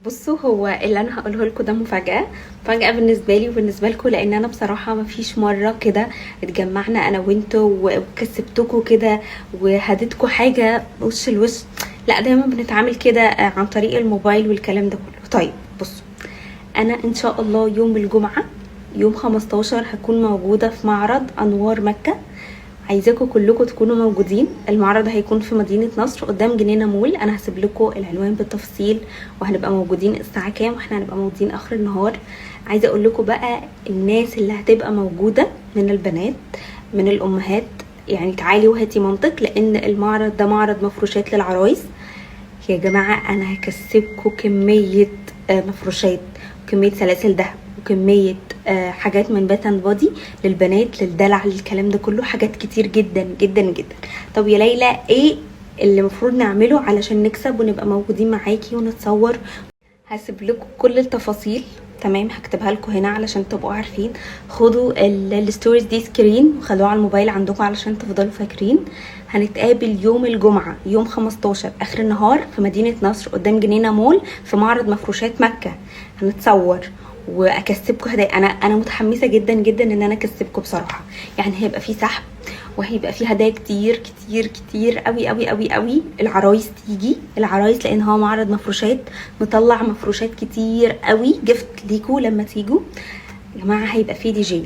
بصوا، هو اللي انا هقوله لكم ده مفاجاه بالنسبه لي وبالنسبه لكم، لان انا بصراحه ما فيش مره كده اتجمعنا انا وانتوا وكسبتكم كده وهديتكم حاجه وش الوش. لا، دايما بنتعامل كده عن طريق الموبايل والكلام ده كله. طيب بصوا، انا ان شاء الله يوم الجمعه يوم 15 هكون موجوده في معرض انوار مكه. عايزاكم كلكم تكونوا موجودين. المعرض هيكون في مدينة نصر قدام جنينة مول. انا هسيب لكم العنوان بالتفصيل، وهنبقى موجودين الساعة كام، واحنا هنبقى موجودين اخر النهار. عايزة اقول لكم بقى الناس اللي هتبقى موجودة من البنات من الامهات، يعني تعالي وهاتي منطق، لان المعرض ده معرض مفروشات للعرايس. يا جماعة انا هكسبكم كمية مفروشات، وكمية سلاسل دهب، وكمية حاجات من بات اند بودي للبنات، للدلع، للكلام ده كله. حاجات كتير جدا جدا جدا. طب يا ليلى، ايه اللي المفروض نعمله علشان نكسب ونبقى موجودين معاكي ونتصور؟ هسيب لكم كل التفاصيل، تمام؟ هكتبها لكم هنا علشان تبقوا عارفين. خدوا الستوريز دي سكرين وخلوها على الموبايل عندكم علشان تفضلوا فاكرين. هنتقابل يوم الجمعة يوم 15 اخر النهار في مدينة نصر قدام جنينة مول في معرض مفروشات مكة. هنتصور واكسبكم هدايا. انا متحمسة جدا جدا ان انا اكسبكم بصراحة. يعني هيبقى في سحب، وهيبقى في هدايا كتير كتير كتير قوي قوي قوي قوي. العرايس تيجي، العرايس، لان هو معرض مفروشات مطلع مفروشات كتير قوي جفت ليكوا لما تيجوا. يا جماعه هيبقى في دي جي،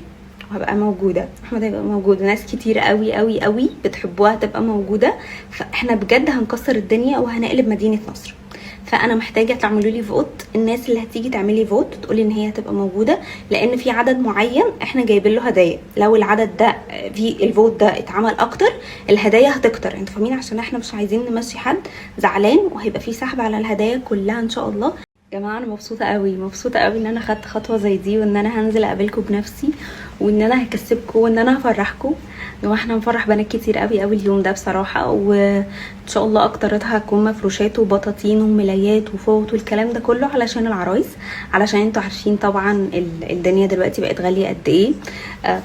وهبقى موجوده، احمد هيبقى موجود، ناس كتير قوي قوي قوي بتحبوها تبقى موجوده. فاحنا بجد هنكسر الدنيا وهنقلب مدينه نصر. فانا محتاجه تعملوا لي فوت. الناس اللي هتيجي تعملي فوت تقولي ان هي هتبقى موجوده، لان في عدد معين احنا جايبين له هدايا. لو العدد ده في الفوت ده اتعمل اكتر، الهدايا هتكتر. انتوا فاهمين؟ عشان احنا مش عايزين نمشي حد زعلان، وهيبقى في سحب على الهدايا كلها ان شاء الله. يا جماعه انا مبسوطه قوي، مبسوطه قوي ان انا خدت خطوه زي دي، وان انا هنزل اقابلكم بنفسي، وان انا هكسبكم، وان انا هفرحكم. واحنا هنفرح بنات كتير قوي قوي اليوم ده بصراحه. وان شاء الله اكترتها هتكون مفروشات وبطاطين وملايات وفوط والكلام ده كله علشان العرايس. علشان انتوا عارفين طبعا الدنيا دلوقتي بقت غاليه قد ايه.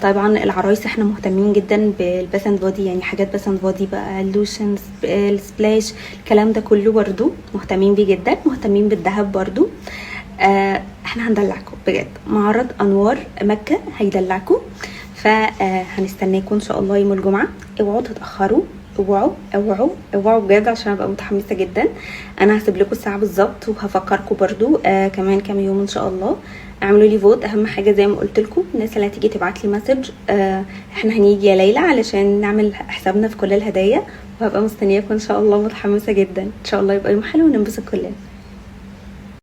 طبعا العرايس احنا مهتمين جدا بالباث اند بودي، يعني حاجات باث اند بودي بقى، اللوشنز، السبلاش، الكلام ده كله برضو مهتمين بيه جدا. مهتمين بالذهب برضو. احنا هندلعكم بجد. معرض انوار مكة هيدلعكم. فهنستناكم ان شاء الله يوم الجمعة. اوعوا تتأخروا، اوعوا اوعوا اوعوا بجد، عشان ابقى متحمسة جدا. انا هسيب لكم الساعة بالظبط، وهفكركم برضو كمان كام يوم ان شاء الله. اعملوا لي فوت، اهم حاجة زي ما قلت لكم. الناس اللي هتيجي تبعت لي مسج احنا هنيجي يا ليلى علشان نعمل حسابنا في كل الهدايا. وهبقى مستنياكم ان شاء الله، متحمسة جدا. ان شاء الله يبقى يوم حلو وننبسط كلنا.